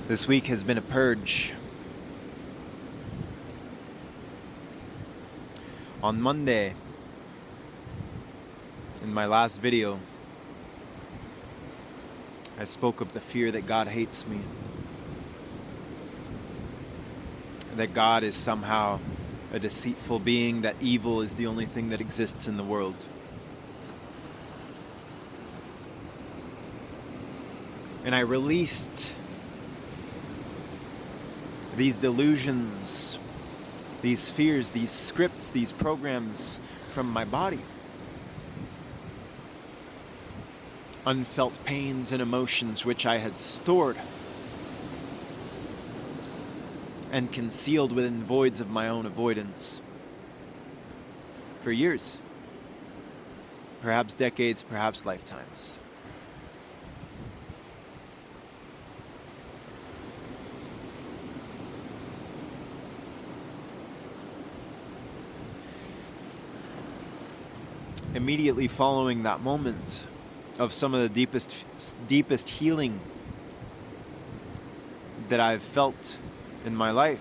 This week has been a purge. On Monday, in my last video, I spoke of the fear that God hates me. That God is somehow a deceitful being, that evil is the only thing that exists in the world. And I released these delusions, these fears, these scripts, these programs from my body. Unfelt pains and emotions which I had stored and concealed within voids of my own avoidance for years, perhaps decades, perhaps lifetimes. Immediately following that moment of some of the deepest healing that I've felt in my life,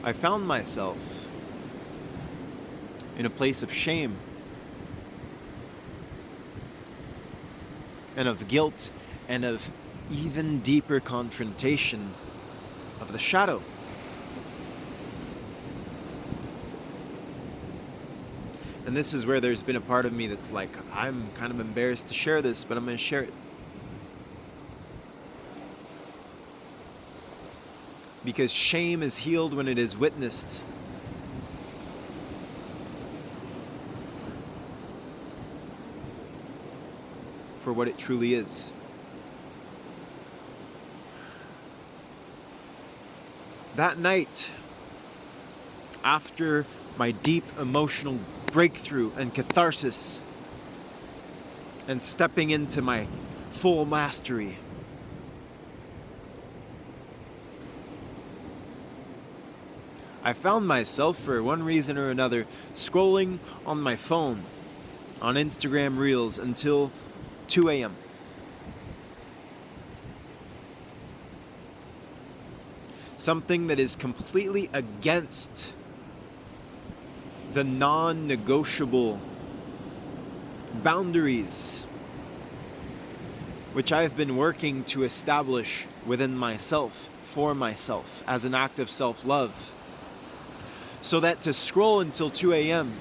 I found myself in a place of shame and of guilt and of even deeper confrontation of the shadow. And this is where there's been a part of me that's like, I'm kind of embarrassed to share this, but I'm going to share it. Because shame is healed when it is witnessed. For what it truly is. That night, after my deep emotional breakthrough and catharsis, and stepping into my full mastery, I found myself, for one reason or another, scrolling on my phone, on Instagram Reels, until 2 a.m. Something that is completely against the non-negotiable boundaries which I've been working to establish within myself, for myself, as an act of self-love. So that to scroll until 2 a.m.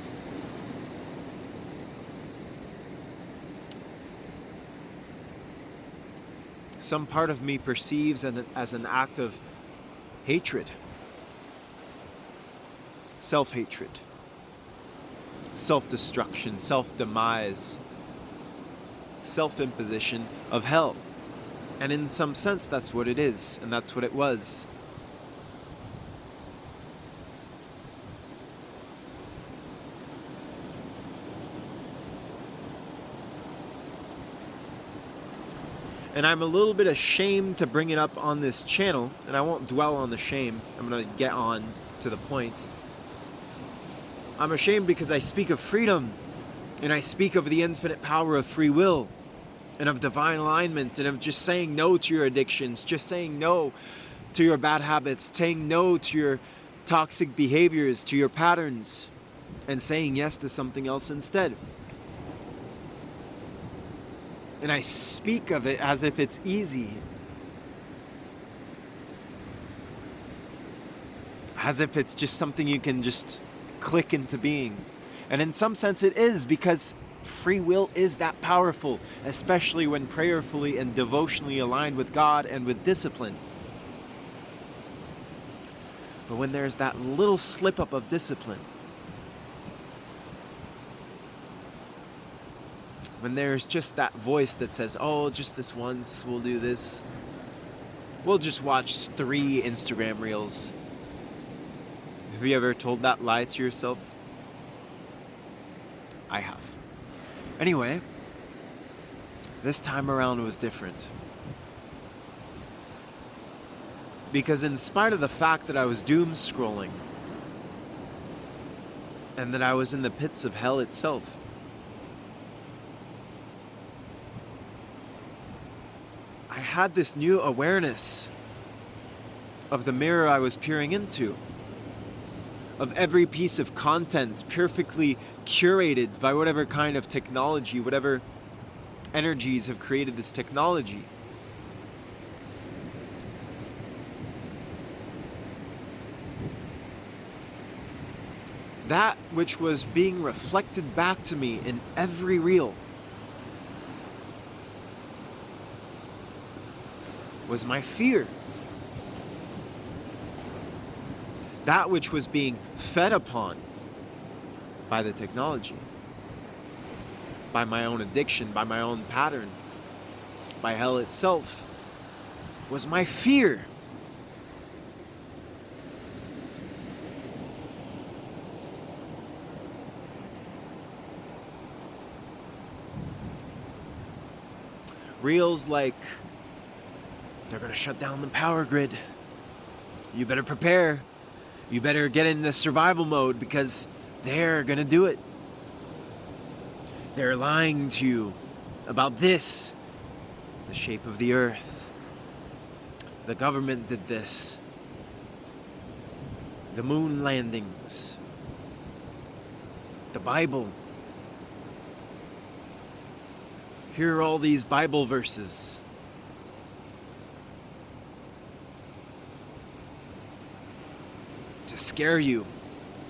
some part of me perceives as an act of hatred, self-hatred, self-destruction, self-demise, self-imposition of hell. And in some sense, that's what it is, and that's what it was. And I'm a little bit ashamed to bring it up on this channel, and I won't dwell on the shame. I'm going to get on to the point. I'm ashamed because I speak of freedom, and I speak of the infinite power of free will, and of divine alignment, and of just saying no to your addictions, just saying no to your bad habits, saying no to your toxic behaviors, to your patterns, and saying yes to something else instead. And I speak of it as if it's easy. As if it's just something you can just click into being. And in some sense it is, because free will is that powerful, especially when prayerfully and devotionally aligned with God and with discipline. But when there's that little slip up of discipline, when there's just that voice that says, oh, just this once, we'll do this. We'll just watch 3 Instagram reels. Have you ever told that lie to yourself? I have. Anyway, this time around was different. Because in spite of the fact that I was doom scrolling, and that I was in the pits of hell itself. I had this new awareness of the mirror I was peering into, of every piece of content perfectly curated by whatever kind of technology, whatever energies have created this technology. That which was being reflected back to me in every reel was my fear. That which was being fed upon by the technology, by my own addiction, by my own pattern, by hell itself, was my fear. Reels like, they're going to shut down the power grid. You better prepare. You better get in the survival mode because they're going to do it. They're lying to you about this. The shape of the earth. The government did this. The moon landings. The Bible. Here are all these Bible verses. To scare you.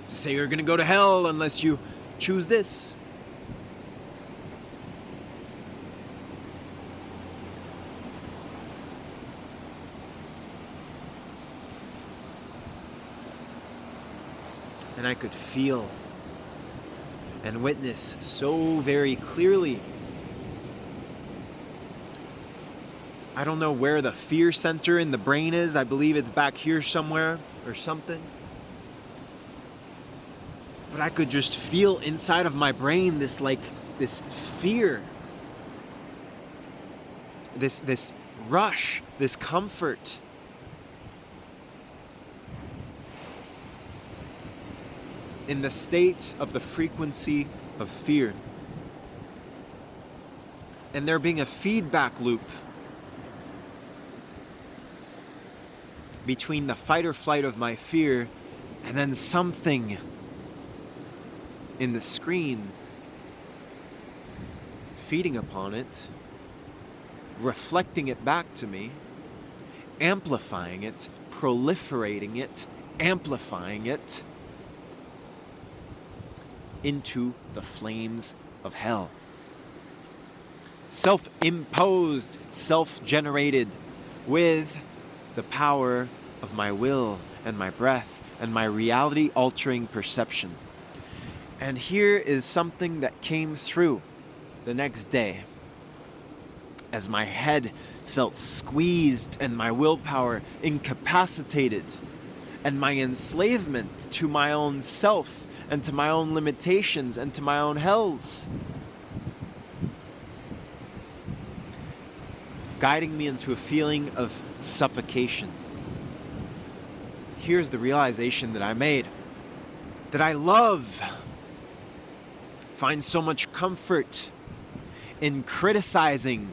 To say you're going to go to hell unless you choose this. And I could feel and witness so very clearly. I don't know where the fear center in the brain is. I believe it's back here somewhere or something. But I could just feel inside of my brain this fear. This rush, this comfort. In the state of the frequency of fear. And there being a feedback loop between the fight or flight of my fear and then something in the screen feeding upon it, reflecting it back to me, amplifying it, proliferating it, amplifying it into the flames of hell. Self-imposed, self-generated with the power of my will and my breath and my reality-altering perception. And here is something that came through the next day as my head felt squeezed and my willpower incapacitated and my enslavement to my own self and to my own limitations and to my own hells, guiding me into a feeling of suffocation. Here's the realization that I made, that I find so much comfort in criticizing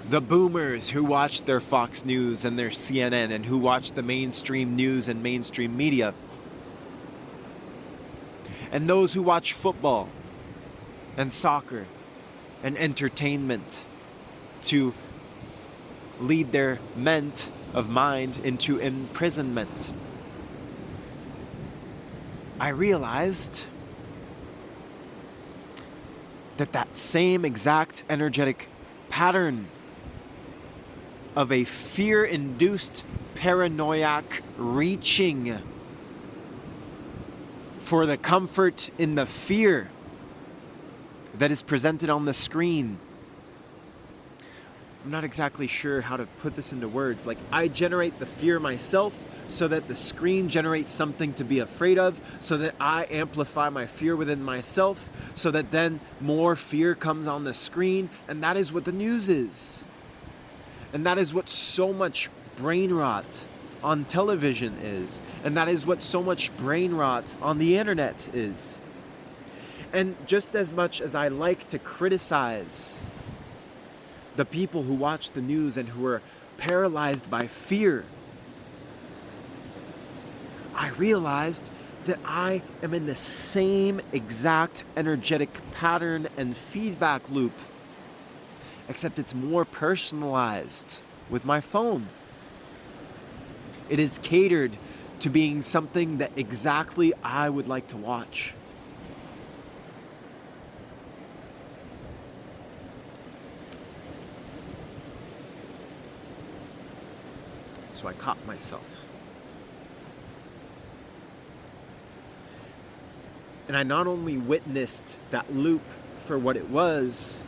the boomers who watch their Fox News and their CNN and who watch the mainstream news and mainstream media. And those who watch football and soccer and entertainment to lead their ment of mind into imprisonment. I realized that same exact energetic pattern of a fear-induced paranoiac reaching for the comfort in the fear that is presented on the screen. I'm not exactly sure how to put this into words. Like, I generate the fear myself so that the screen generates something to be afraid of, so that I amplify my fear within myself, so that then more fear comes on the screen, and that is what the news is. And that is what so much brain rot on television is. And that is what so much brain rot on the internet is. And just as much as I like to criticize the people who watch the news and who are paralyzed by fear, I realized that I am in the same exact energetic pattern and feedback loop, except it's more personalized with my phone. It is catered to being something that exactly I would like to watch. So I caught myself. And I not only witnessed that loop for what it was,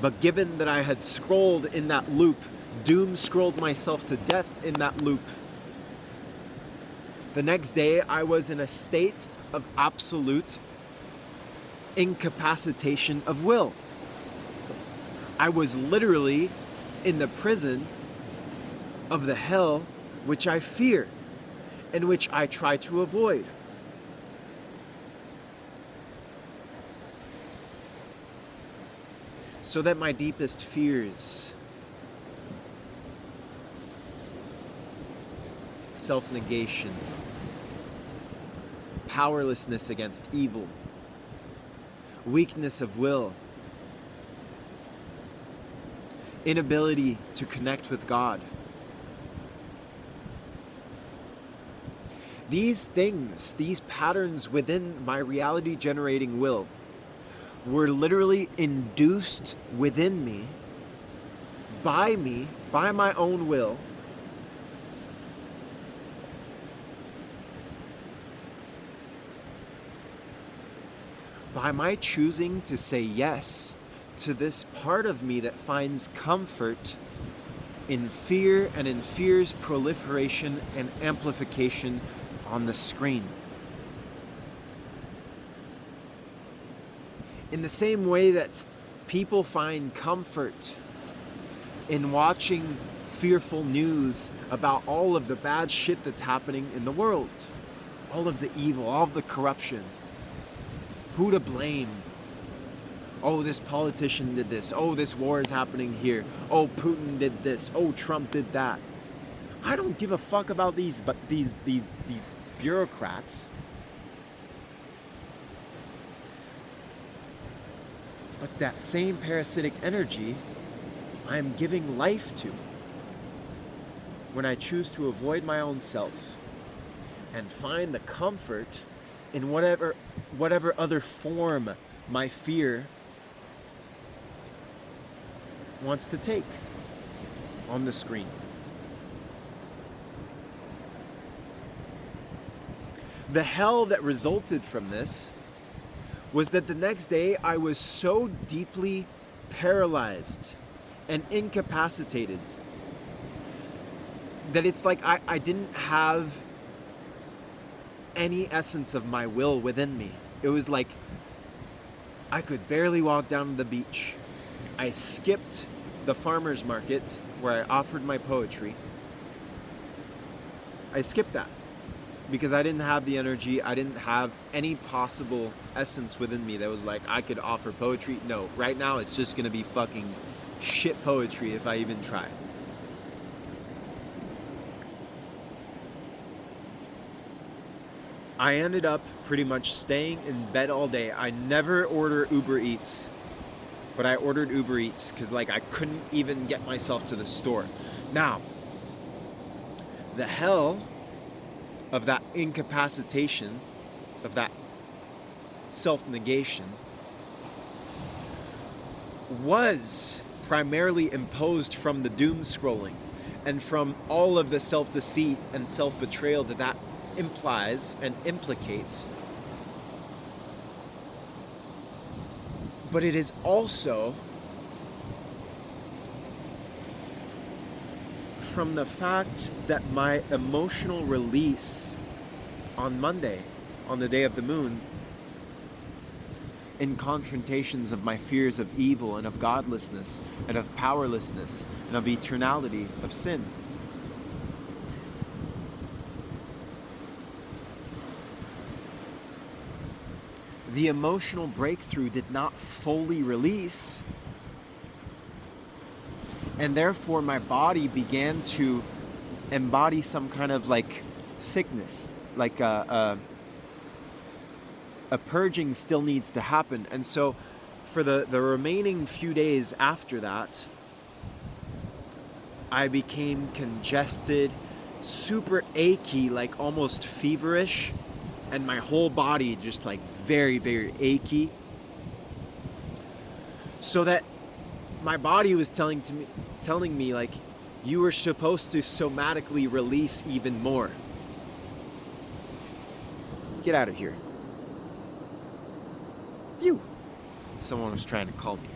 but given that I had scrolled in that loop, doom scrolled myself to death in that loop, the next day I was in a state of absolute incapacitation of will. I was literally in the prison of the hell which I fear and which I try to avoid. So that my deepest fears, self-negation, powerlessness against evil, weakness of will, inability to connect with God, these things, these patterns within my reality generating will were literally induced within me, by my own will, by my choosing to say yes to this part of me that finds comfort in fear and in fear's proliferation and amplification on the screen. In the same way that people find comfort in watching fearful news about all of the bad shit that's happening in the world, all of the evil, all of the corruption, who to blame. Oh, this politician did this. Oh, this war is happening here. Oh, Putin did this. Oh, Trump did that. I don't give a fuck about these bureaucrats. But that same parasitic energy I am giving life to when I choose to avoid my own self and find the comfort in whatever other form my fear wants to take on the screen. The hell that resulted from this was that the next day I was so deeply paralyzed and incapacitated that it's like I didn't have any essence of my will within me. It was like I could barely walk down to the beach. I skipped the farmer's market where I offered my poetry. I skipped that because I didn't have the energy. I didn't have any possible essence within me that was like I could offer poetry. No, right now it's just gonna be fucking shit poetry if I even try. I ended up pretty much staying in bed all day. I never order Uber Eats, but I ordered Uber Eats because like I couldn't even get myself to the store. Now, the hell of that incapacitation, of that self-negation, was primarily imposed from the doom scrolling and from all of the self-deceit and self-betrayal that implies and implicates. But it is also from the fact that my emotional release on Monday, on the day of the moon, in confrontations of my fears of evil and of godlessness and of powerlessness and of eternality of sin. the emotional breakthrough did not fully release, and therefore my body began to embody some kind of like sickness, like a purging still needs to happen. And so for the remaining few days after that, I became congested, super achy, like almost feverish, and my whole body just like very, very achy. So that my body was telling me like, you were supposed to somatically release even more. Get out of here. Phew. Someone was trying to call me.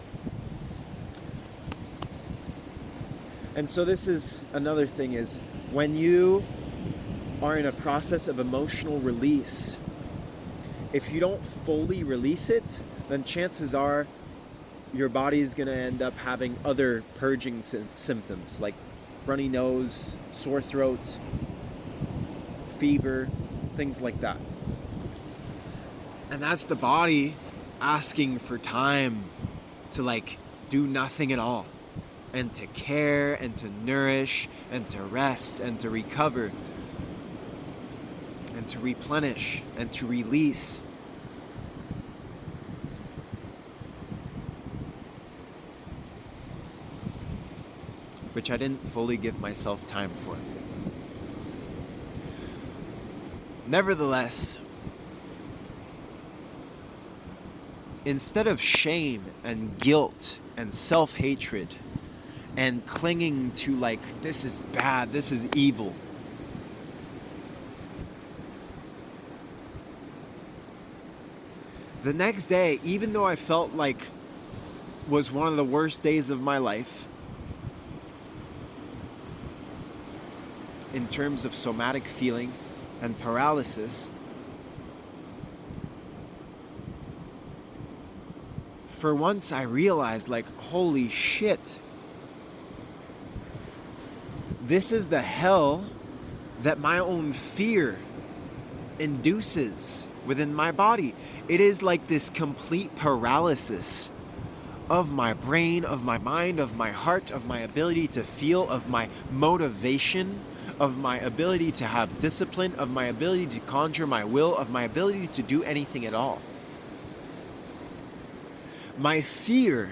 And so this is another thing, is when you are in a process of emotional release, if you don't fully release it, then chances are your body is going to end up having other purging symptoms like runny nose, sore throat, fever, things like that. And that's the body asking for time to like do nothing at all, and to care and to nourish and to rest and to recover and to replenish and to release. Which I didn't fully give myself time for. Nevertheless, instead of shame and guilt and self-hatred and clinging to like, this is bad, this is evil, the next day, even though I felt like was one of the worst days of my life in terms of somatic feeling and paralysis, for once I realized, like, holy shit, this is the hell that my own fear induces within my body. It is like this complete paralysis of my brain, of my mind, of my heart, of my ability to feel, of my motivation, of my ability to have discipline, of my ability to conjure my will, of my ability to do anything at all. My fear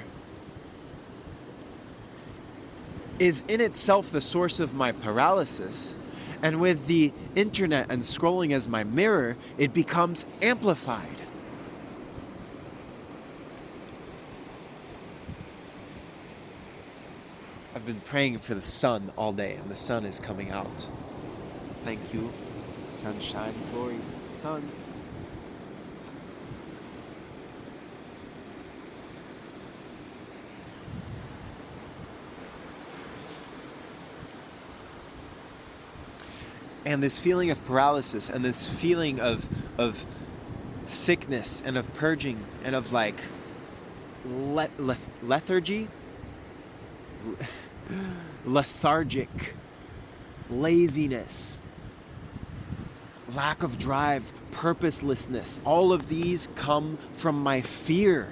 is in itself the source of my paralysis, and with the internet and scrolling as my mirror, it becomes amplified. I've been praying for the sun all day, and the sun is coming out. Thank you. Sunshine, glory to the sun. And this feeling of paralysis and this feeling of sickness and of purging and of like lethargy, lethargic, laziness, lack of drive, purposelessness, all of these come from my fear.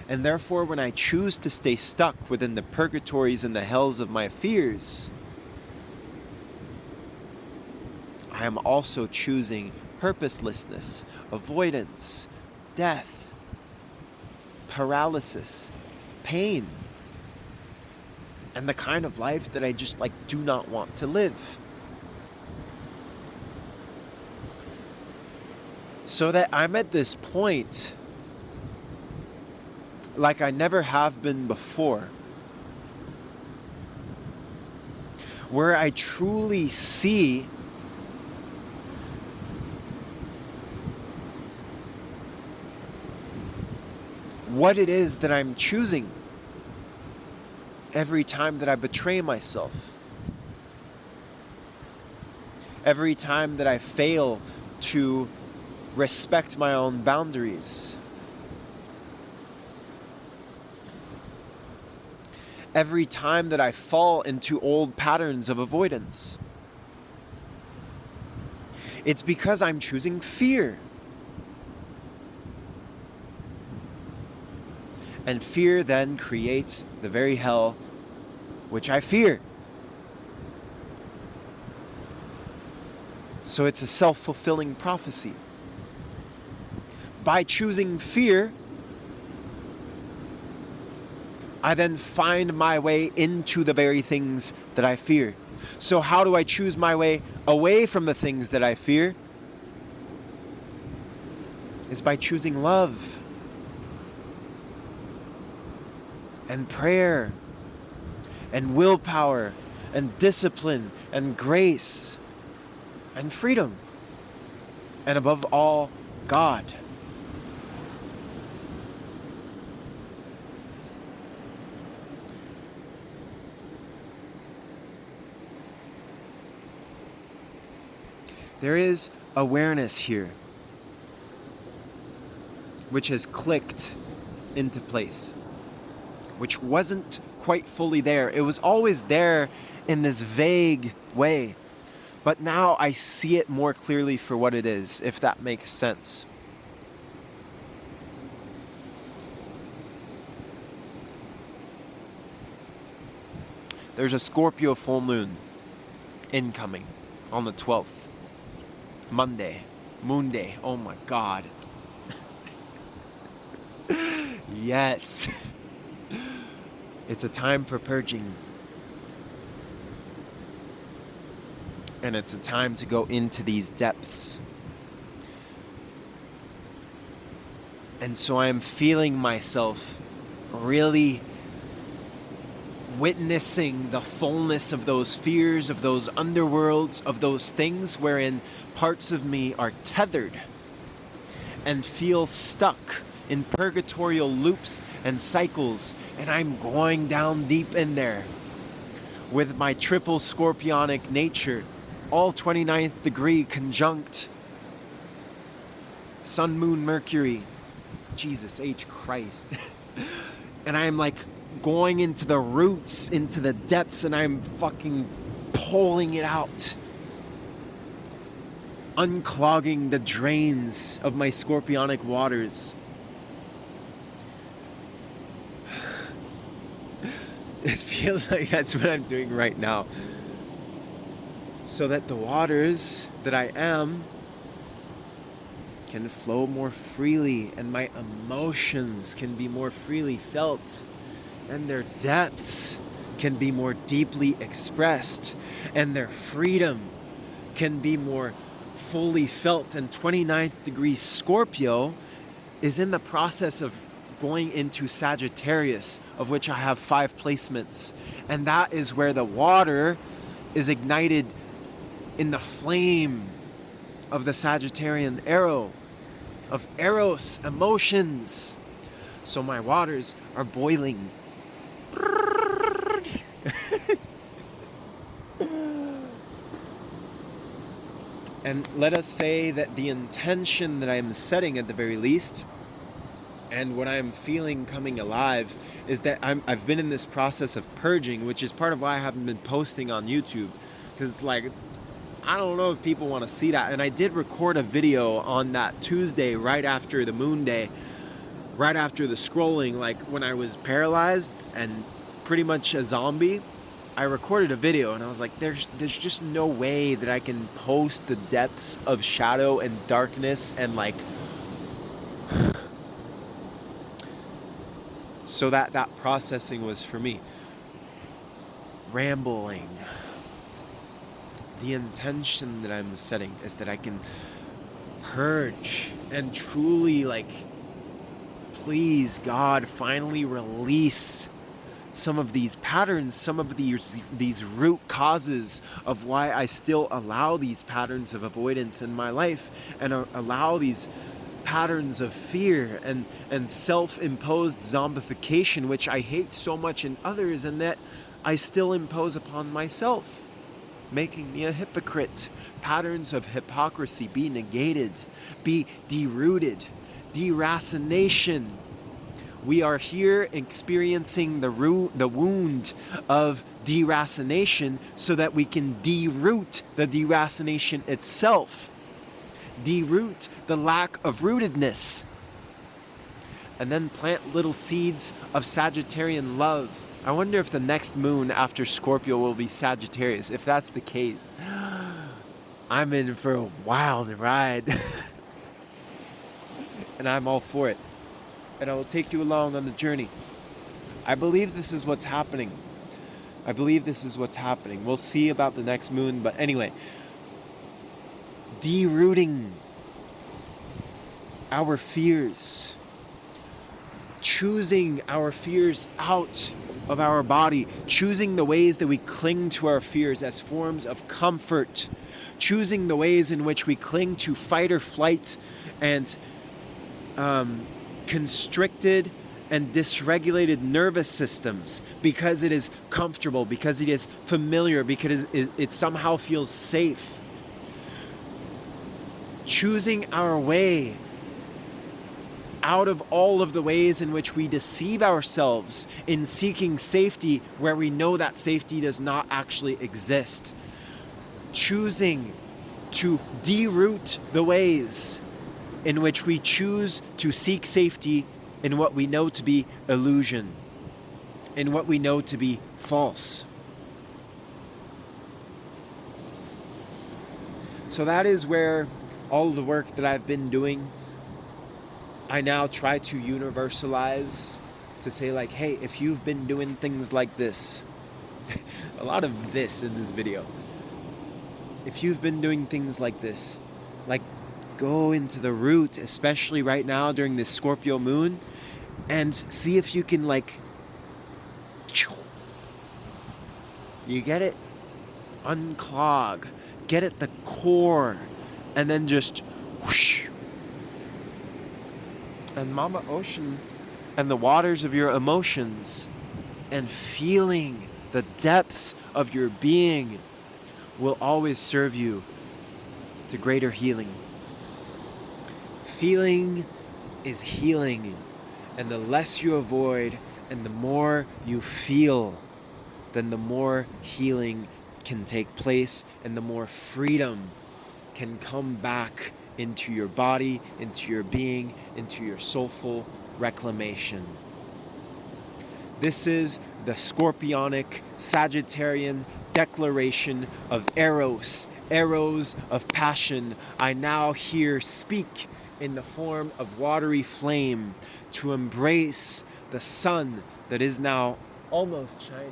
And therefore, when I choose to stay stuck within the purgatories and the hells of my fears, I am also choosing purposelessness, avoidance, death, paralysis, pain, and the kind of life that I just like do not want to live. So that I'm at this point like I never have been before, where I truly see what it is that I'm choosing every time that I betray myself, every time that I fail to respect my own boundaries, every time that I fall into old patterns of avoidance. It's because I'm choosing fear. And fear then creates the very hell which I fear. So it's a self-fulfilling prophecy. By choosing fear, I then find my way into the very things that I fear. So how do I choose my way away from the things that I fear? Is by choosing love and prayer and willpower and discipline and grace and freedom. And above all, God. There is awareness here, which has clicked into place, which wasn't quite fully there. It was always there in this vague way, but now I see it more clearly for what it is, if that makes sense. There's a Scorpio full moon incoming on the 12th. Monday, Moon Day. Oh my God. Yes. It's a time for purging. And it's a time to go into these depths. And so I'm feeling myself really witnessing the fullness of those fears, of those underworlds, of those things wherein parts of me are tethered and feel stuck in purgatorial loops and cycles, and I'm going down deep in there with my triple scorpionic nature, all 29th degree conjunct Sun, Moon, Mercury, Jesus H. Christ. And I'm like going into the roots, into the depths, and I'm fucking pulling it out. Unclogging the drains of my scorpionic waters. It feels like that's what I'm doing right now. So that the waters that I am can flow more freely, and my emotions can be more freely felt, and their depths can be more deeply expressed, and their freedom can be more fully felt. And 29th degree Scorpio is in the process of going into Sagittarius, of which I have 5 placements, and that is where the water is ignited in the flame of the Sagittarian arrow, of Eros emotions. So my waters are boiling. And let us say that the intention that I'm setting at the very least, and what I'm feeling coming alive, is that I've been in this process of purging, which is part of why I haven't been posting on YouTube. Because, like, I don't know if people want to see that. And I did record a video on that Tuesday right after the Moon Day, right after the scrolling, like when I was paralyzed and pretty much a zombie. I recorded a video and I was like, there's just no way that I can post the depths of shadow and darkness and like... So that processing was for me. Rambling. The intention that I'm setting is that I can purge and truly, like, please God, finally release some of these patterns, some of these root causes of why I still allow these patterns of avoidance in my life, and allow these patterns of fear and self-imposed zombification, which I hate so much in others, and that I still impose upon myself, making me a hypocrite. Patterns of hypocrisy be negated, be derooted, deracination. We are here experiencing the wound of deracination so that we can deroot the deracination itself. de-root the lack of rootedness, and then plant little seeds of Sagittarian love. I wonder if the next moon after Scorpio will be Sagittarius. If that's the case, I'm in for a wild ride. And I'm all for it. And I will take you along on the journey. I believe this is what's happening. We'll see about the next moon. But anyway, de-rooting our fears. Choosing our fears out of our body. Choosing the ways that we cling to our fears as forms of comfort. Choosing the ways in which we cling to fight or flight and constricted and dysregulated nervous systems because it is comfortable, because it is familiar, because it somehow feels safe. Choosing our way out of all of the ways in which we deceive ourselves in seeking safety where we know that safety does not actually exist. Choosing to de-root the ways in which we choose to seek safety in what we know to be illusion, in what we know to be false. So that is where all the work that I've been doing, I now try to universalize, to say like, hey, if you've been doing things like this, a lot of this in this video, if you've been doing things like this, like go into the root, especially right now during this Scorpio moon, and see if you can you get it? Unclog. Get at the core. And then just whoosh. And Mama Ocean and the waters of your emotions and feeling the depths of your being will always serve you to greater healing. Feeling is healing, and the less you avoid and the more you feel, then the more healing can take place and the more freedom can come back into your body, into your being, into your soulful reclamation. This is the Scorpionic Sagittarian declaration of Eros, arrows of passion. I now here speak in the form of watery flame to embrace the sun that is now almost shining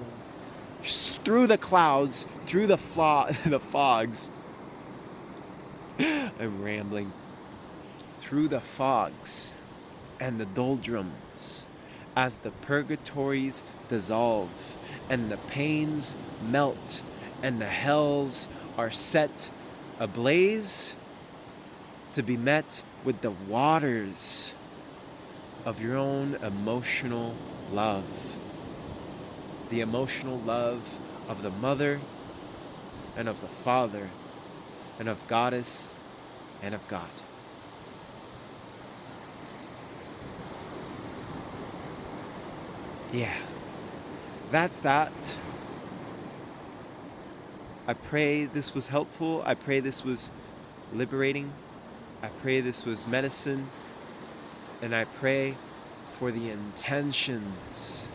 through the clouds, through the fogs. I'm rambling. Through the fogs and the doldrums, as the purgatories dissolve and the pains melt and the hells are set ablaze, to be met with the waters of your own emotional love. The emotional love of the mother and of the father and of goddess and of God. Yeah, that's that. I pray this was helpful. I pray this was liberating. I pray this was medicine. And I pray for the intentions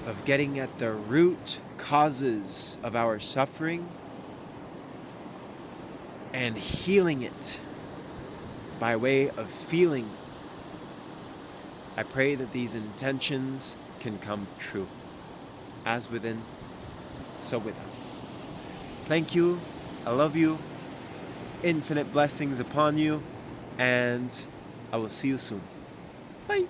of getting at the root causes of our suffering and healing it by way of feeling. I pray that these intentions can come true, as within, so without. Thank you. I love you. Infinite blessings upon you, and I will see you soon. Bye.